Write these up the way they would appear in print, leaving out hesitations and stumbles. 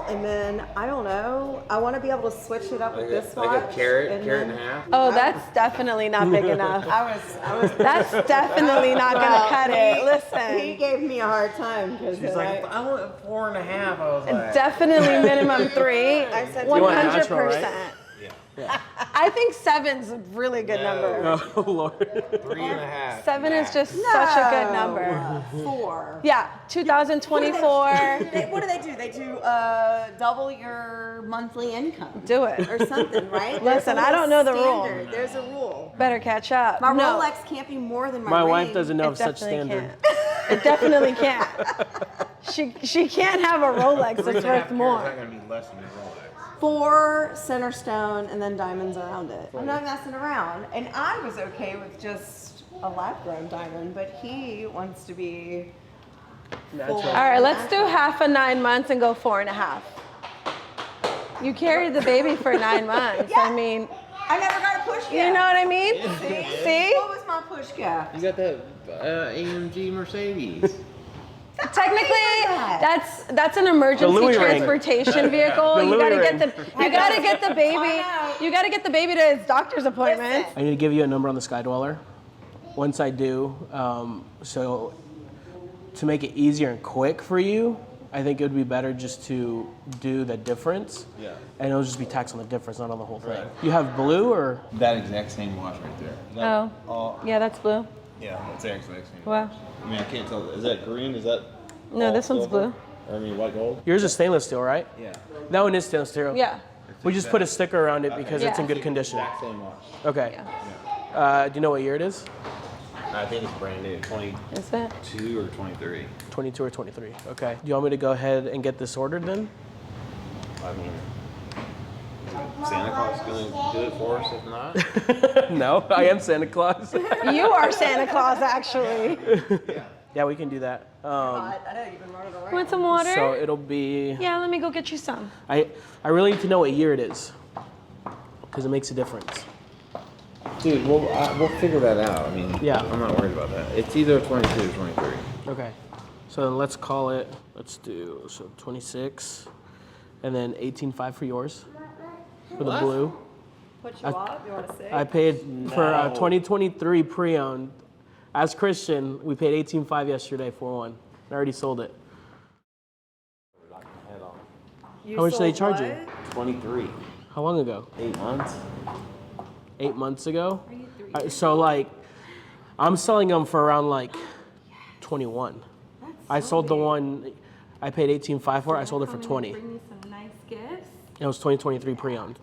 and then I don't know. I want to be able to switch it up with this watch. Like a carrot and a half. Oh, that's definitely not big enough. I was. That's definitely not gonna cut it. He Listen, gave me a hard time because She's like, I want 4.5. I was like, definitely minimum 3. I said 100%. yeah. I think 7's a really good number. Oh Lord. 3.5. 7 is just such a good number. 4. Yeah, 2024. What do they do? They do double your monthly income. Do it. Or something, right? Listen, There's a I don't know the standard. rule. There's a rule. Better catch up. My No, Rolex can't be more than my My ring. wife doesn't know it of such definitely standard. can't. It definitely can't. She can't have a Rolex that's worth more. It's not going to be less than your Rolex. 4 center stone and then diamonds around it. I'm not messing around. And I was okay with just a lab-grown diamond, but he wants to be Natural. full. All right, let's do half of 9 months and go 4.5. You carried the baby for 9 months. Yeah. I mean, I never got a push you gap. know what I mean? See? What was my push gap? You got that AMG Mercedes. Technically, that's an emergency Louis ring. transportation vehicle. The You Louis gotta ring. get the baby. You gotta get the baby to his doctor's appointment. I need to give you a number on the Sky Dweller. Once I do, so to make it easier and quick for you, I think it would be better just to do the difference. Yeah. And it'll just be tax on the difference, not on the whole thing. Right. You have blue or? That exact same watch right there. Oh, yeah, that's blue. Yeah, that's the exact same. Wow. I mean, I can't tell. Is that green? Is that? No, all this one's silver? blue. Or, I mean, white gold? Yours is stainless steel, right? Yeah. That one is stainless steel. Yeah. We just put a sticker around it because it's in good condition. Exact same watch. Okay. Do you know what year it is? I think it's brand new. 22 Is it? or 23. 22 or 23. Okay. Do you want me to go ahead and get this ordered then? I mean, is Santa Claus going to do it for us if not? No, I am Santa Claus. You are Santa Claus, actually. Yeah, we can do that. I don't even run it around. Want some water? So it'll be. Yeah, let me go get you some. I really need to know what year it is because it makes a difference. Dude, we'll figure that out. I mean, Yeah. I'm not worried about that. It's either 22 or 23. Okay. So then let's call it. Let's do 26, and then 18.5 for yours for the blue. What you want? You want to see? I paid for 2023 pre-owned. As Christian, we paid 18.5 yesterday for one. I already sold it. How much did they charge you? 23. How long ago? 8 months. 8 months ago. So like, I'm selling them for around like 21. I sold the one I paid 18.5 for. I sold it for 20. Bring me some nice gifts. It was 2023 pre-owned.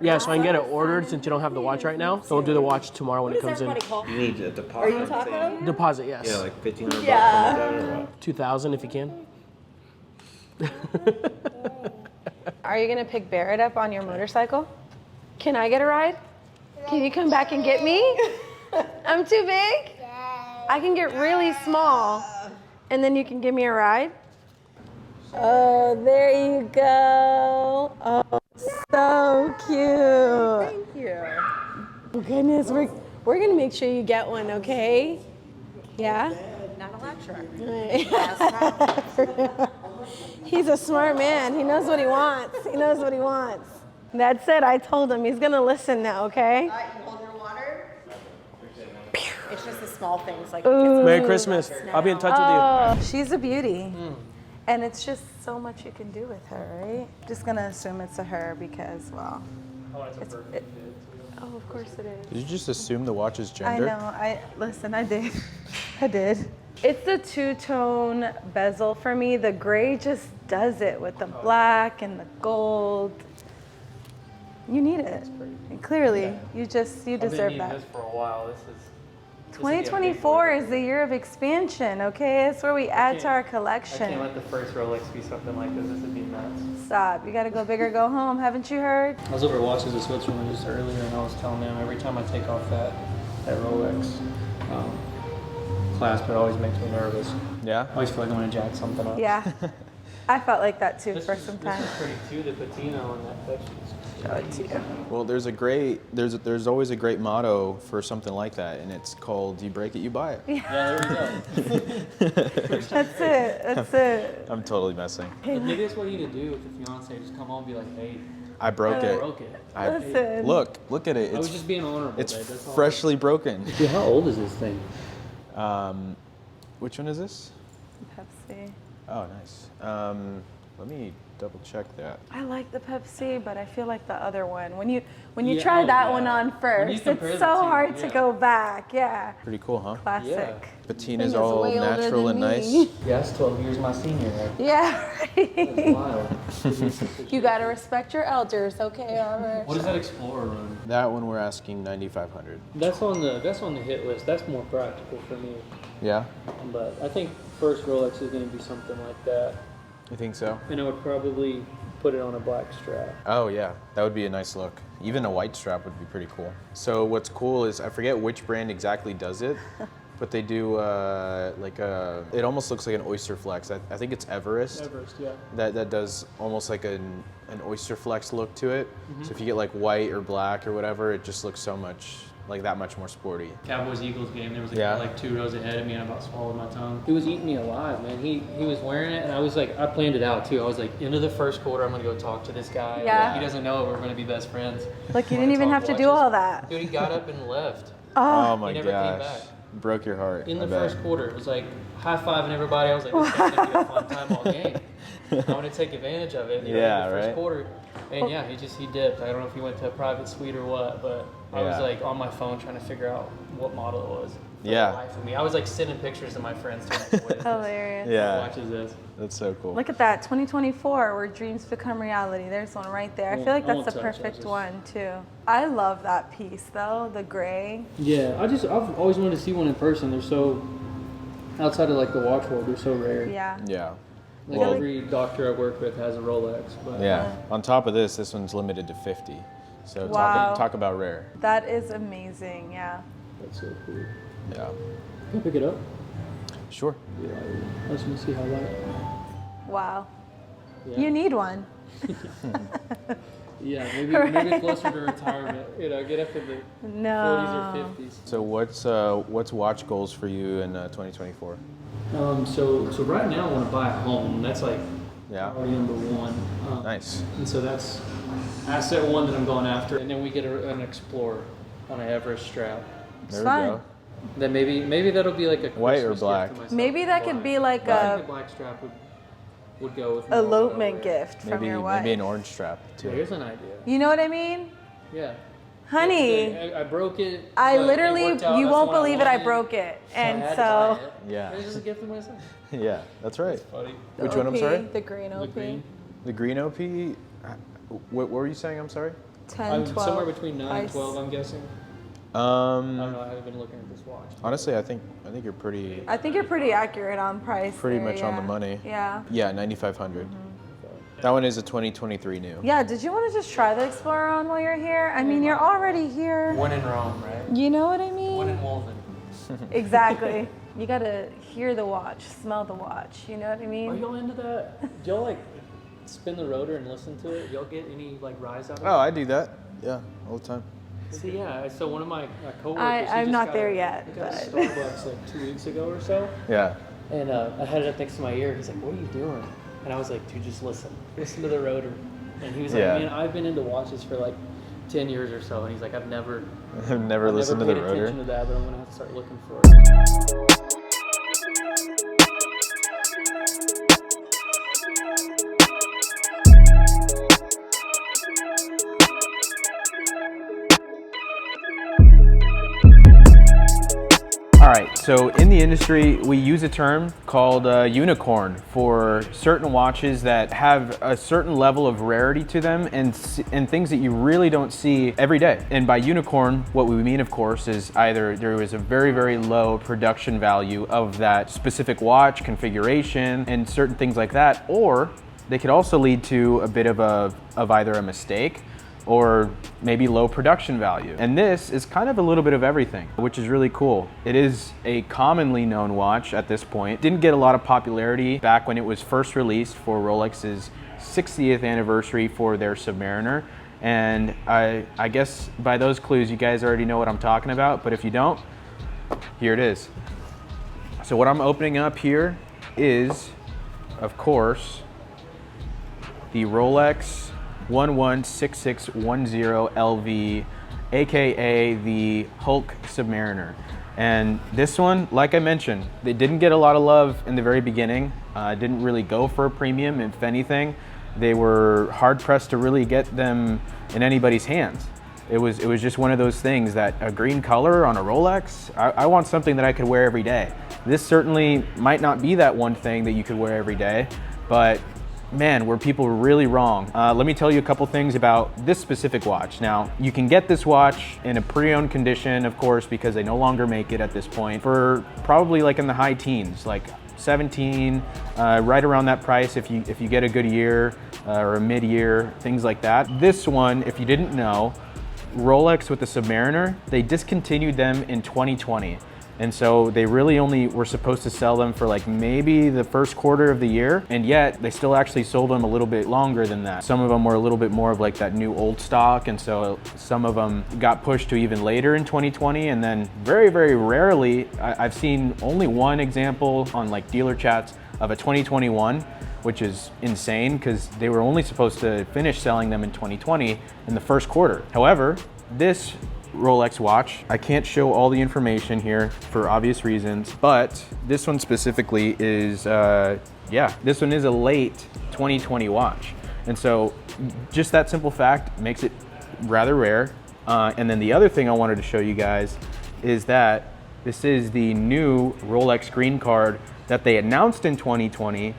Yeah, so I can get it ordered since you don't have the watch right now. So we'll do the watch tomorrow when it comes in. You need a deposit. Are you talking? Deposit, yes. Yeah, like $1,500 Yeah. or what? 2,000 if you can. Are you gonna pick Barrett up on your motorcycle? Can I get a ride? Can you come back and get me? I'm too big? I can get really small and then you can give me a ride. Oh, there you go. Oh, so cute. Thank you. Oh, goodness, we're gonna make sure you get one, okay? Yeah? Not electric. He's a smart man. He knows what he wants. He knows what he wants. That's it. I told him. He's gonna listen now, okay? You hold your water. It's just the small things like Merry Christmas. I'll be in touch with Oh, she's a beauty. And it's just so much you can do with her, right? Just gonna assume it's a her because, well, oh, of course it is. Did you just assume the watch's I gender? know. Listen, I did. I did. It's the two-tone bezel for me. The gray just does it with the black and the gold. You need it. And clearly, you deserve that. This for a while. This is 2024 is the year of expansion, okay? It's where we add to our I can't collection. let the first Rolex be something like this. This would be nuts. Stop. You gotta go big or go home. Haven't you heard? I was over at Watches of Switzerland just earlier, and I was telling them every time I take off that Rolex clasp, it always makes me nervous. Yeah. I always feel like I'm gonna jack something up. Yeah. I felt like that too This for is, some this time. is pretty too. The patina on that Pepsi. Show it to you. Well, there's always a great motto for something like that, and it's called "You break it, you buy it." Yeah, there we go. That's it. That's it. I'm totally messing. Maybe that's what you need to do with the fiance. Just come home and be like, hey, I broke I it. broke it. Listen. Look at it. I was It's just being honorable. it's babe. That's all. freshly broken. Dude, how old is this thing? Which one is this? Pepsi. Oh, nice. Let me double check that. I like the Pepsi, but I feel like the other one. When you Yeah, try oh, that yeah. one on When you first, compare it's the so two, hard to yeah. go back. Yeah. Pretty cool, huh? Classic. Yeah. Patina's Thing is all way older natural than and me. nice. Yeah, that's 12 years my senior. Right? Yeah. That's Right. wild. You gotta respect your elders, okay, Albert? What does that Explorer run? That one we're asking 9,500. That's on the hit list. That's more practical for me. Yeah, But I think first Rolex is going to be something like that. you think so? And I would probably put it on a black strap. Oh yeah, that would be a nice look. Even a white strap would be pretty cool. So what's cool is I forget which brand exactly does it, but they do it almost looks like an oyster flex. I think it's Everest. Everest, yeah. That does almost like an oyster flex look to it. So if you get like white or black or whatever, it just looks so much like that much more sporty. Cowboys Eagles game, there was a Yeah. guy like 2 rows ahead of me and I about swallowed my tongue. He was eating me alive, man. He was wearing it and I was like, I planned it out too. I was like, into the first quarter, I'm gonna go talk to this guy. Yeah. He doesn't know it, we're gonna be best friends. Like you We're didn't even gonna have talk to do watches. all that. Dude, he got up and left. Oh my He never came gosh, back. broke your heart. In I the bet. first quarter, it was like high-fiving everybody. I was like, this is gonna be a fun time all game. I'm gonna take advantage of it. Yeah, in the first right. quarter. And yeah, he dipped. I don't know if he went to a private suite or what, but I was Yeah. like on my phone trying to figure out what model it was. For Yeah. The life of me. I was like sending pictures to my friends. Like, what is this? Hilarious. Yeah, Watch this. that's so cool. Look at that, 2024, where dreams become reality. There's one right there. I feel like I that's won't the touch perfect those. one too. I love that piece though, the gray. Yeah, I've always wanted to see one in person. They're so outside of like the watch world. They're so rare. Yeah. Yeah. Like Well, every doctor I work with has a Rolex. But yeah. On top of this one's limited to 50. So Wow. talk about rare. That is amazing. Yeah. That's so cool. Yeah. Can I pick it up? Sure. Yeah, I just want to see how light. Wow. Yeah. You need one. Yeah, maybe closer to retirement. You know, get up in the 40s No. or 50s. So what's watch goals for you in 2024? So right now I want to buy a home. That's like Yeah. priority number one. Nice. And so that's asset one that I'm going after. And then we get an Explorer on an Everest strap. There Fun. we go. Then maybe that'll be like a White or Christmas gift black? to myself. Maybe that could be like I think a the black strap would go with more elopement whatever. gift from Maybe your wife. maybe an orange strap So too. here's an idea. You know what I mean? Yeah. Honey, I broke it. I but it literally, worked out. you That's won't what believe it, I wanted. broke it. I And had to so, buy it. Yeah. It was just a gift for myself. Yeah, that's right. Funny. the Which one, I'm OP, sorry? The green The OP. green. The green OP. What were you saying? I'm sorry. 10, I'm 12. somewhere between 9 and ice. 12, I'm guessing. I don't Um, know. I haven't been looking at this watch. honestly, I think you're pretty I think you're pretty accurate on price. pretty there, much on the yeah. money. Yeah. Yeah, 9,500. That one is a 2023 new. Yeah, did you want to just try the Explorer on while you're here? I mean, you're already here. One in Rome, right? You know what I One mean? in WOLVYN. Exactly. You gotta hear the watch, smell the watch. You know what I Are mean? y'all into that? Do y'all like spin the rotor and listen to it? Y'all get any like rise out of it? Oh, I do that. Yeah, all the time. See, yeah. So one of my coworkers. he I'm just not got there a- yet, he got a but- Starbucks like 2 weeks ago or so, Yeah. and I had it up next to my ear. He's like, "What are you doing?" And I was like, "Dude, just listen to the rotor." And he was like, Yeah. "Man, I've been into watches for like 10 years or so." And he's like, "I've never I've never listened to paid the rotor. attention to that, but I'm gonna have to start looking for it." All right, so in the industry, we use a term called unicorn for certain watches that have a certain level of rarity to them and things that you really don't see every day. And by unicorn, what we mean, of course, is either there was a very, very low production value of that specific watch configuration and certain things like that, or they could also lead to a bit of either a mistake or maybe low production value. And this is kind of a little bit of everything, which is really cool. It is a commonly known watch at this point. Didn't get a lot of popularity back when it was first released for Rolex's 60th anniversary for their Submariner. And I guess by those clues, you guys already know what I'm talking about, but if you don't, here it is. So what I'm opening up here is, of course, the Rolex 116610 LV, AKA the Hulk Submariner. And this one, like I mentioned, they didn't get a lot of love in the very beginning. Didn't really go for a premium. If anything, they were hard pressed to really get them in anybody's hands. It was just one of those things that a green color on a Rolex, I want something that I could wear every day. This certainly might not be that one thing that you could wear every day, but man, were people really wrong. Let me tell you a couple things about this specific watch. Now, you can get this watch in a pre-owned condition, of course, because they no longer make it at this point, for probably like in the high teens, like 17, right around that price if you get a good year or a mid-year, things like that. This one, if you didn't know, Rolex with the Submariner, they discontinued them in 2020. And so they really only were supposed to sell them for like maybe the first quarter of the year. And yet they still actually sold them a little bit longer than that. Some of them were a little bit more of like that new old stock. And so some of them got pushed to even later in 2020. And then very, very rarely, I've seen only one example on like dealer chats of a 2021, which is insane because they were only supposed to finish selling them in 2020 in the first quarter. However, this Rolex watch, I can't show all the information here for obvious reasons, but this one specifically is, this one is a late 2020 watch. And so just that simple fact makes it rather rare. And then the other thing I wanted to show you guys is that this is the new Rolex green card that they announced in 2020,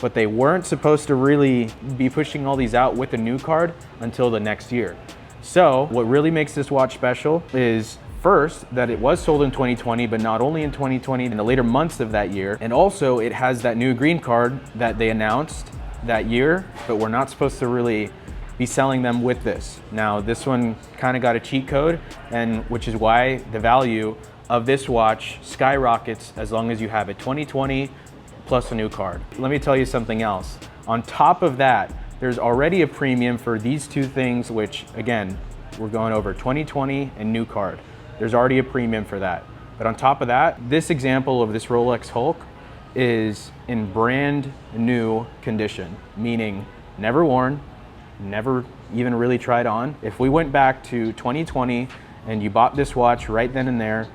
but they weren't supposed to really be pushing all these out with the new card until the next year. So what really makes this watch special is first that it was sold in 2020, but not only in 2020, in the later months of that year. And also it has that new green card that they announced that year, but we're not supposed to really be selling them with this. Now this one kind of got a cheat code, and which is why the value of this watch skyrockets as long as you have a 2020 plus a new card. Let me tell you something else. On top of that, there's already a premium for these two things, which again, we're going over 2020 and new card. There's already a premium for that. But on top of that, this example of this Rolex Hulk is in brand new condition, meaning never worn, never even really tried on. If we went back to 2020 and you bought this watch right then and there,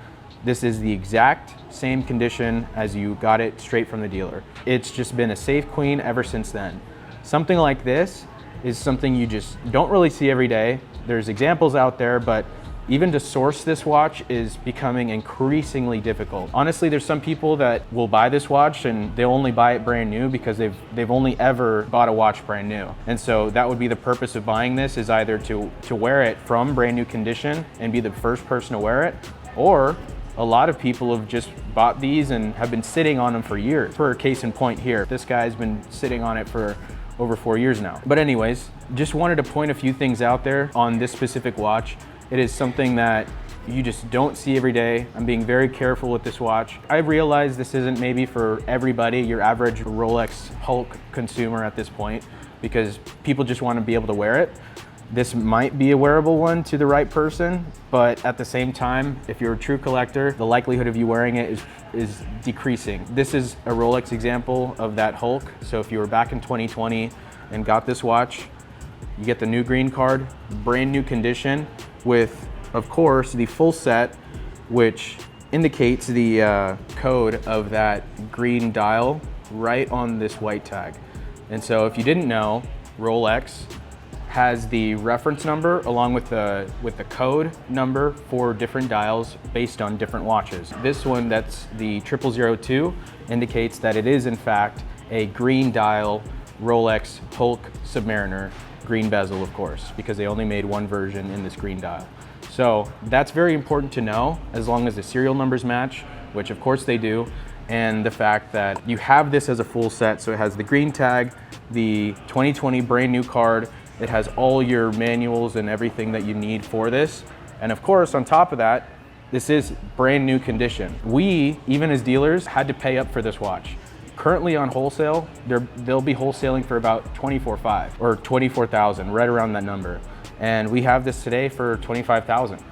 this is the exact same condition as you got it straight from the dealer. It's just been a safe queen ever since then. Something like this is something you just don't really see every day. There's examples out there, but even to source this watch is becoming increasingly difficult. Honestly, there's some people that will buy this watch and they'll only buy it brand new because they've only ever bought a watch brand new. And so that would be the purpose of buying this, is either to wear it from brand new condition and be the first person to wear it, or a lot of people have just bought these and have been sitting on them for years. For a case in point here, this guy's been sitting on it for over 4 years now. But anyways, just wanted to point a few things out there on this specific watch. It is something that you just don't see every day. I'm being very careful with this watch. I realize this isn't maybe for everybody, your average Rolex Hulk consumer at this point, because people just want to be able to wear it. This might be a wearable one to the right person, but at the same time, if you're a true collector, the likelihood of you wearing it is decreasing. This is a Rolex example of that Hulk. So if you were back in 2020 and got this watch, you get the new green card, brand new condition, with, of course, the full set, which indicates the code of that green dial right on this white tag. And so if you didn't know, Rolex has the reference number along with the code number for different dials based on different watches. This one, that's the 0002, indicates that it is in fact a green dial Rolex Hulk Submariner, green bezel of course, because they only made one version in this green dial. So that's very important to know, as long as the serial numbers match, which of course they do, and the fact that you have this as a full set. So it has the green tag, the 2020 brand new card, It has all your manuals and everything that you need for this. And of course, on top of that, this is brand new condition. We, even as dealers, had to pay up for this watch. Currently on wholesale, they'll be wholesaling for about $24,500 or $24,000, right around that number. And we have this today for $25,000,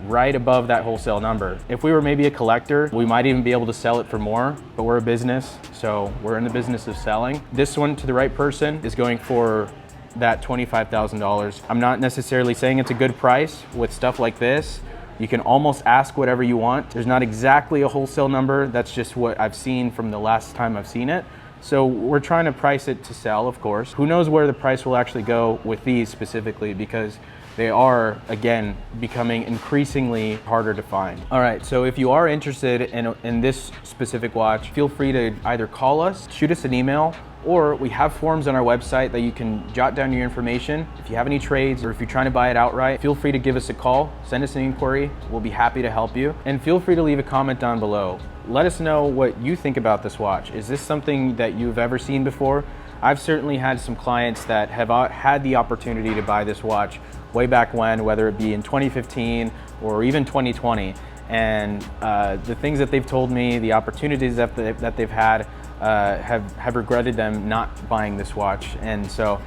right above that wholesale number. If we were maybe a collector, we might even be able to sell it for more, but we're a business, so we're in the business of selling. This one, to the right person, is going for that $25,000. I'm not necessarily saying it's a good price with stuff like this. You can almost ask whatever you want. There's not exactly a wholesale number. That's just what I've seen from the last time I've seen it. So we're trying to price it to sell, of course. Who knows where the price will actually go with these specifically, because they are, again, becoming increasingly harder to find. All right, so if you are interested in this specific watch, feel free to either call us, shoot us an email, or we have forms on our website that you can jot down your information. If you have any trades or if you're trying to buy it outright, feel free to give us a call, send us an inquiry. We'll be happy to help you. And feel free to leave a comment down below. Let us know what you think about this watch. Is this something that you've ever seen before? I've certainly had some clients that have had the opportunity to buy this watch way back when, whether it be in 2015 or even 2020. And the things that they've told me, the opportunities that they've had, have regretted them not buying this watch. And so,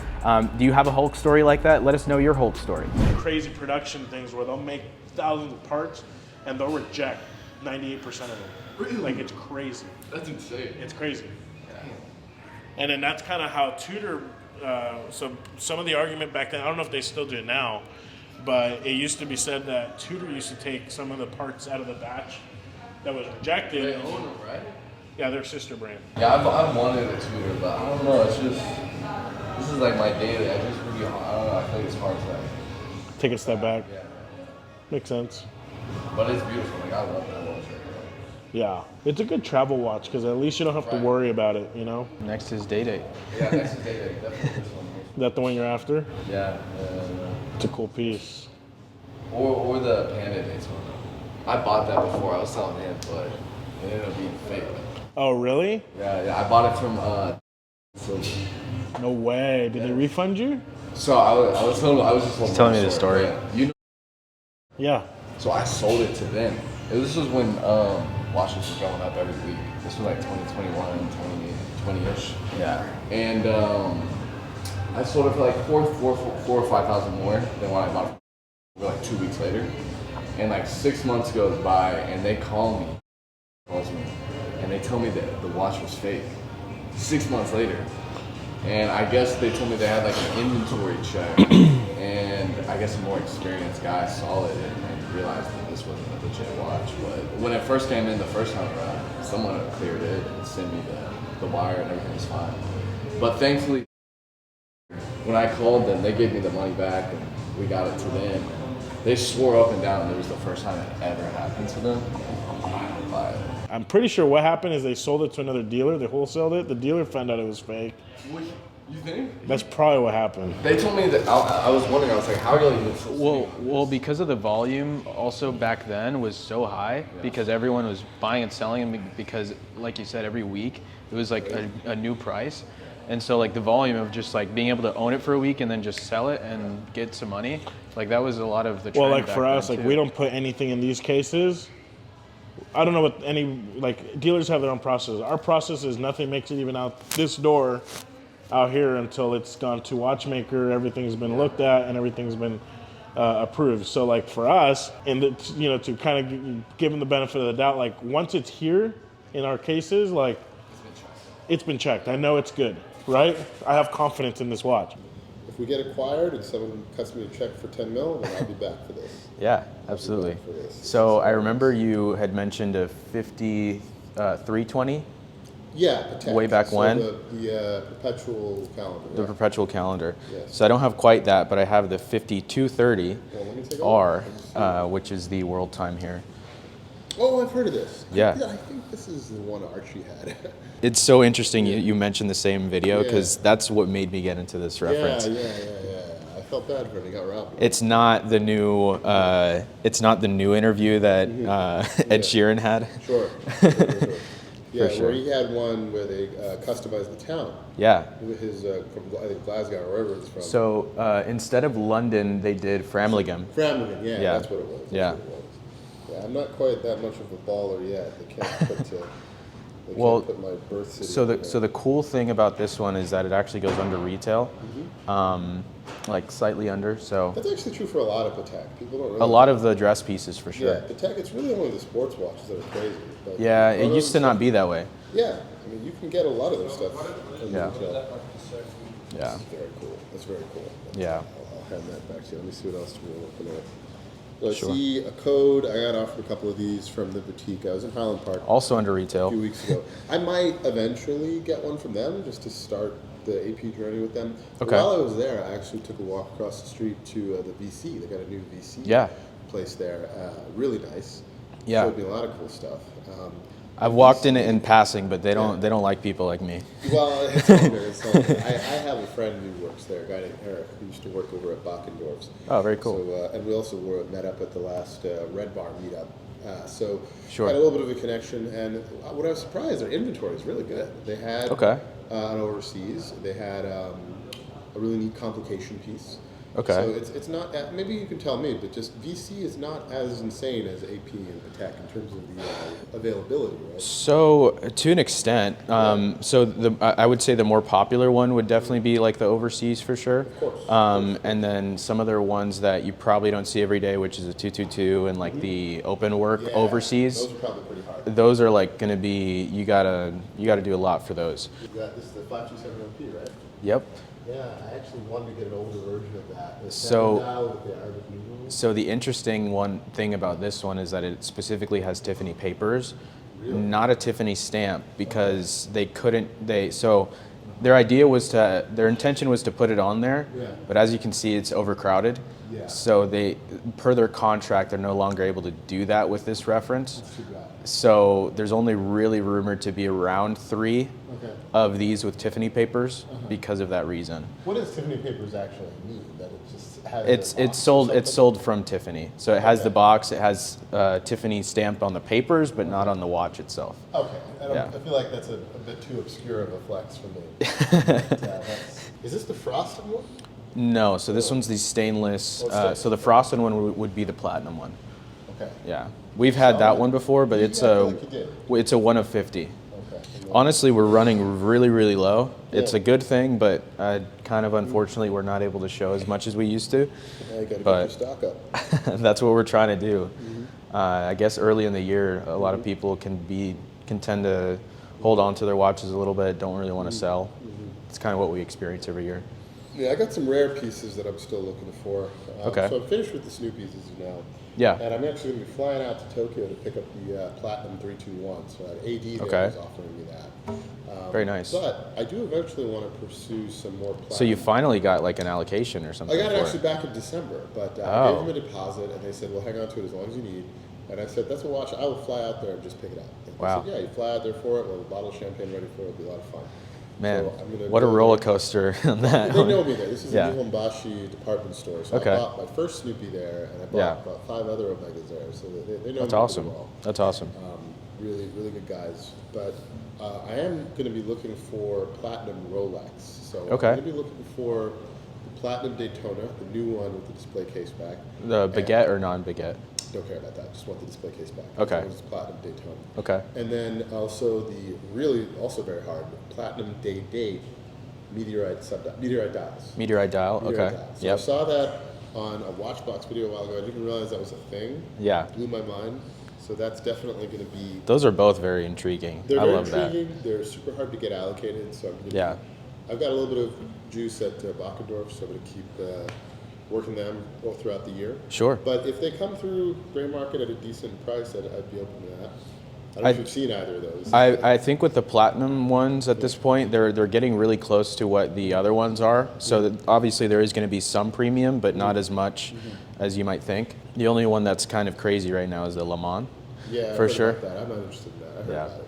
do you have a Hulk story like that? Let us know your Hulk story. Crazy production things where they'll make thousands of parts and they'll reject 98% of them. Really? Like, it's crazy. That's insane. It's crazy. And then that's kind of how Tudor, so some of the argument back then, I don't know if they still do it now, but it used to be said that Tudor used to take some of the parts out of the batch that was rejected. They own them, right? Yeah, their sister brand. Yeah, I've wanted a Tudor, but I don't know. It's just, this is like my daily. I just really, I don't know. I feel like it's hard to like, Take a step back. yeah. Makes sense. But it's beautiful. Like, I love that watch right now. Yeah. It's a good travel watch because at least you don't have to worry about it, you know? Next is Day Date. Yeah, next is Day Date. Definitely this one. Is that the one you're after? Yeah. It's a cool piece. Or the Panda Dates one. I bought that before. I was selling it, but it ended up being fake. Oh, really? Yeah, I bought it from so No way. Did they refund you? I was just telling me the story. Yeah. You know, Yeah. so I sold it to them. This was when watches were going up every week. This was like 2021, 20-ish. Yeah. And I sold it for like four or 5,000 more than when I bought it like 2 weeks later. And like 6 months goes by and they calls me, and they tell me that the watch was fake 6 months later. And I guess they told me they had like an inventory check, and I guess a more experienced guy saw it and realized that this wasn't a legit watch. But when it first came in the first time around, someone had cleared it and sent me the wire and everything was fine. But thankfully, when I called them, they gave me the money back and we got it to them. They swore up and down it was the first time it ever happened to them. I didn't buy it. I'm pretty sure what happened is they sold it to another dealer. They wholesaled it. The dealer found out it was fake. You think? That's probably what happened. They told me that, I was wondering, I was like, how are you even Well, because of the volume also back then was so high, because everyone was buying and selling them, because like you said, every week it was like a new price. And so like the volume of just like being able to own it for a week and then just sell it and get some money, like that was a lot of the trend. Well, like back for us, then, like too. we don't put anything in these cases. I don't know what any, like dealers have their own process. Our process is nothing makes it even out this door out here until it's gone to watchmaker, everything's been looked at and everything's been approved. So like for us, and to kind of give them the benefit of the doubt, like once it's here in our cases, like it's been checked. I know it's good, right? I have confidence in this watch. If we get acquired and someone cuts me a check for 10 mil, then I'll be back for this. Yeah, absolutely. For this. So I remember you had mentioned a 320. Yeah, the tech. Way back so when? The perpetual calendar. The perpetual calendar. Yes. So I don't have quite that, but I have the 5230 Well, let me take a look. R, which is the world time here. Oh, I've heard of this. Yeah. I think this is the one Archie had. It's so interesting you mentioned the same video, because Yeah. that's what made me get into this reference. Yeah. I felt bad for him. He got robbed. It's not the new interview that Ed Sheeran had. Sure. Yeah, for sure. where he had one where they customized the town. Yeah. With his from I think Glasgow or wherever it's from. So instead of London, they did Framlingham. Framlingham, yeah, Yeah. that's what it was. Yeah. What it was. Yeah, I'm not quite that much of a baller yet. They can't put. They Well, can't put my birth city. So the cool thing about this one is that it actually goes under retail, like slightly under. So That's actually true for a lot of Patek. People don't realize a lot of the dress pieces for sure. Yeah, Patek. It's really only the sports watches that are crazy. But Yeah, a lot it of used to them- not be that way. Yeah, I mean you can get a lot of their stuff. In Yeah. retail. Yeah. That's very cool. That's very cool. Yeah. I'll hand that back to you. Let me see what else we're looking at. So I Sure. see a code. I got offered a couple of these from the boutique. I was in Highland Park Also under a retail. few weeks ago. I might eventually get one from them just to start the AP journey with them. But Okay. while I was there, I actually took a walk across the street to the VC. They got a new VC Yeah. place there. Really nice. Yeah. Showed me a lot of cool stuff. I've walked in it in passing, but they don't like people like me. Well, it's all good. It's all good. I have a friend who works there, a guy named Eric, who used to work over at Bachendorf's. Oh, very cool. So, and we also met up at the last Red Bar meetup. So Sure. had a little bit of a connection. And what I was surprised, their inventory is really good. They had an overseas. They had a really neat complication piece. Okay. So it's not, maybe you can tell me, but just VC is not as insane as AP and Patek in terms of the availability, right? So to an extent, so I would say the more popular one would definitely be like the overseas for sure. Of course. And then some other ones that you probably don't see every day, which is a 222 and like the open work Yeah, overseas. Those are probably pretty hard. Those are like going to be, you gotta do a lot for those. This is the 527LP, right? Yep. Yeah, I actually wanted to get an older version of that. The So- now with the Arabic numerals. So the interesting thing about this one is that it specifically has Tiffany papers, not a Tiffany stamp, because so their intention was to put it on there, Yeah. but as you can see, it's overcrowded. Yeah. So per their contract, they're no longer able to do that with this reference. Too bad. So there's only really rumored to be around 3 Okay. of these with Tiffany papers because of that reason. What does Tiffany papers actually mean? That it just has It's sold from Tiffany. So it has the box, it has Tiffany stamped on the papers, but not on the watch itself. Okay. Yeah. I feel like that's a bit too obscure of a flex for me. Is this the frosted one? No, so this one's the stainless. So the frosted one would be the platinum one. Okay. Yeah, we've had that one before, but it's Yeah, I feel like you did. it's a 1 of 50. Okay. Honestly, we're running really, really low. It's Yeah. a good thing, but kind of unfortunately, we're not able to show as much as we used to. Now you got to But- get your stock up. That's what we're trying to do. I guess early in the year, a lot of people can tend to hold on to their watches a little bit, don't really want to sell. It's kind of what we experience every year. Yeah, I got some rare pieces that I'm still looking for. Okay. So I'm finished with the Snoop pieces now. Yeah. And I'm actually going to be flying out to Tokyo to pick up the Platinum 321. So AD there Okay. was offering me that. Very nice. But I do eventually want to pursue some more Platinum. So you finally got like an allocation or something I got it for actually back in December, but I Oh. gave them a deposit, and they said, "Well, hang on to it as long as you need." And I said, "That's a watch. I will fly out there and just pick it up." And they Wow. said, "Yeah, you fly out there for it. We'll have a bottle of champagne ready for it. It'll be a lot of fun." Man, So I'm gonna what a go roller there. coaster on that. They know me there. This is Yeah. a Nihonbashi department store. So Okay. I bought my first Snoopy there, and I bought Yeah. about 5 other Omegas there. So they know That's me awesome. pretty well. That's awesome. Really, really good guys. But I am going to be looking for Platinum Rolex. So Okay. I'm going to be looking for the Platinum Daytona, the new one with the display case back. The baguette or non-baguette? Don't care about that. Just want the display case back. Okay. It's Platinum Daytona. Okay. And then also the also very hard Platinum Day Meteorite dials. Meteorite dial. Meteorite Okay. dials. So Yep. I saw that on a Watchbox video a while ago. I didn't realize that was a thing. Yeah. Blew my mind. So that's definitely going to be. Those are both very intriguing. They're I very love that. intriguing. They're super hard to get allocated. So I'm going to. Yeah. I've got a little bit of juice at Bachendorf, so I'm going to keep working them all throughout the year. Sure. But if they come through gray market at a decent price, I'd be open to that. I don't know if you've seen either of those. I think with the platinum ones at this point, they're getting really close to what the other ones are. So that obviously there is going to be some premium, but not as much as you might think. The only one that's kind of crazy right now is the Le Mans. Yeah, I've for heard sure. about that. I'm not interested in that. I heard Yeah. about it.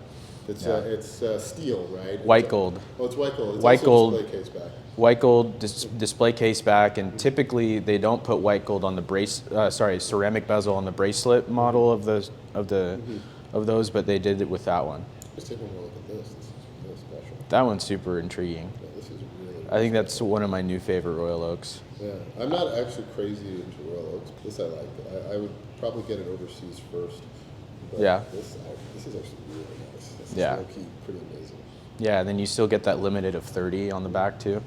It's steel, right? White gold. Oh, it's white gold. It's White also gold. display case back. White gold display case back, and typically they don't put white gold on the ceramic bezel on the bracelet model of those, but they did it with that one. Let's take one more look at this. This is really special. That one's super intriguing. Yeah, this is really. I think that's one of my new favorite Royal Oaks. Yeah, I'm not actually crazy into Royal Oaks. This I like. I would probably get it overseas first. But Yeah. This is actually really nice. This is Yeah. low-key pretty amazing. Yeah, and then you still get that limited of 30 on the back too.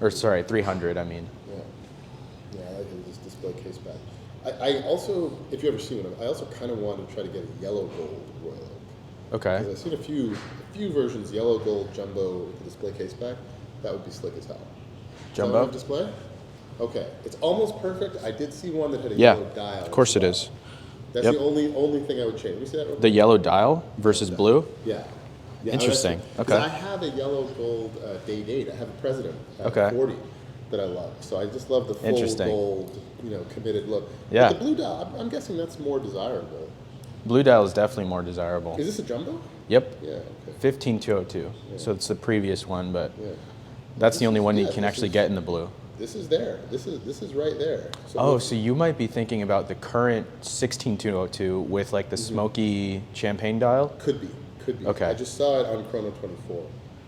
Or sorry, 300, I mean. Yeah. Yeah, I like this display case back. I also, if you ever see one, I also kind of want to try to get a yellow gold Royal Oak. Okay. Because I've seen a few versions, yellow gold jumbo with the display case back. That would be slick as hell. Jumbo? Display? Okay, it's almost perfect. I did see one that had a Yeah, yellow dial. of course as it well. is. That's Yep. the only thing I would change. Let me see that real The quick. yellow dial versus blue? Yeah. Yeah, Interesting. Because Okay. I have a yellow gold day date. I have a President 40 that I love. So I just love the full Interesting. gold, committed look. Yeah. But the blue dial, I'm guessing that's more desirable. Blue dial is definitely more desirable. Is this a jumbo? Yep. Yeah. Okay. 15202. So it's the previous one, but Yeah. that's the only one you yeah, can this actually is- get in the blue. This is there. This is right there. So Oh, look, so you might be thinking about the current 16202 with like the smoky champagne dial. could be. Okay. I just saw it on Chrono 24.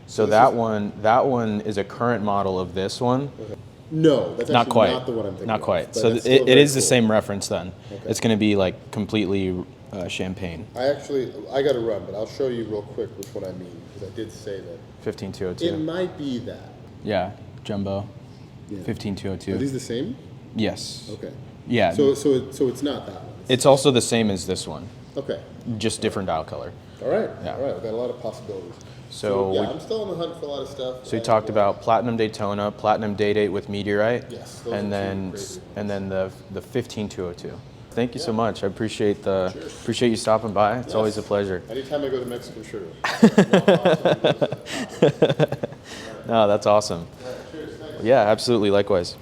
So this that is- one is a current model of this one. No, that's Not actually quite. not the one I'm thinking Not of, quite. but So that's it still very is the cool. same reference then. Okay. It's going to be like completely champagne. I got to run, but I'll show you real quick which one I mean, because I did say that. 15202. It might be that. Yeah, jumbo. Yeah. 15202. Are these the same? Yes. Okay. Yeah. So it's not that one. It's also the same as this one, Okay. just different dial color. All right. Yeah. All right. We've got a lot of possibilities. So yeah, we- I'm still on the hunt for a lot of stuff. So we talked about Platinum Daytona, Platinum Day Date with Meteorite, Yes, those are and two then great the 15202. Thank you so much. I appreciate you stopping by. It's always a pleasure. Anytime I go to Mexican Sugar. No, that's awesome. Yeah, absolutely. Likewise.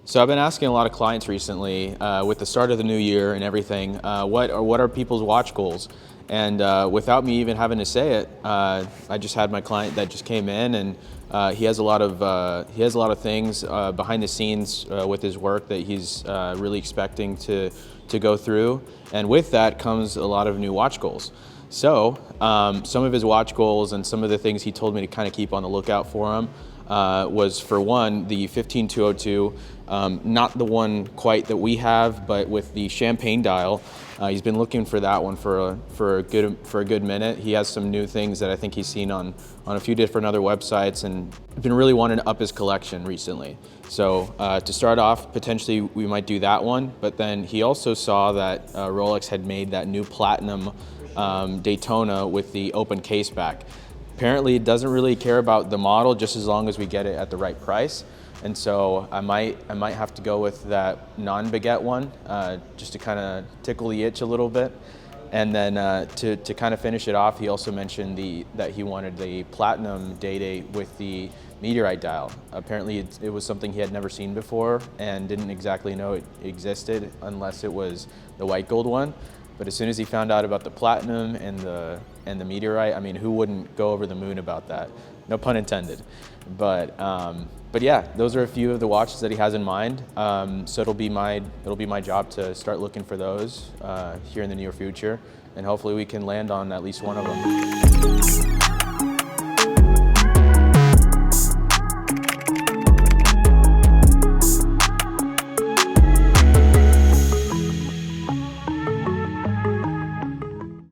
So I've been asking a lot of clients recently, with the start of the new year and everything, what are people's watch goals? And without me even having to say it, I just had my client that just came in, and he has a lot of things behind the scenes with his work that he's really expecting to go through, and with that comes a lot of new watch goals. So some of his watch goals and some of the things he told me to kind of keep on the lookout for him was, for one, the 15202, not the one quite that we have, but with the champagne dial. He's been looking for that one for a good minute. He has some new things that I think he's seen on a few different other websites, and been really wanting to up his collection recently. So to start off, potentially we might do that one. But then he also saw that Rolex had made that new platinum Daytona with the open case back. Apparently, it doesn't really care about the model, just as long as we get it at the right price. And so I might have to go with that non-baguette one, just to kind of tickle the itch a little bit. And then to kind of finish it off, he also mentioned that he wanted the platinum day date with the meteorite dial. Apparently it was something he had never seen before and didn't exactly know it existed unless it was the white gold one. But as soon as he found out about the platinum and the meteorite, I mean, who wouldn't go over the moon about that? No pun intended. But yeah, those are a few of the watches that he has in mind. So it'll be my job to start looking for those here in the near future, and hopefully we can land on at least one of them.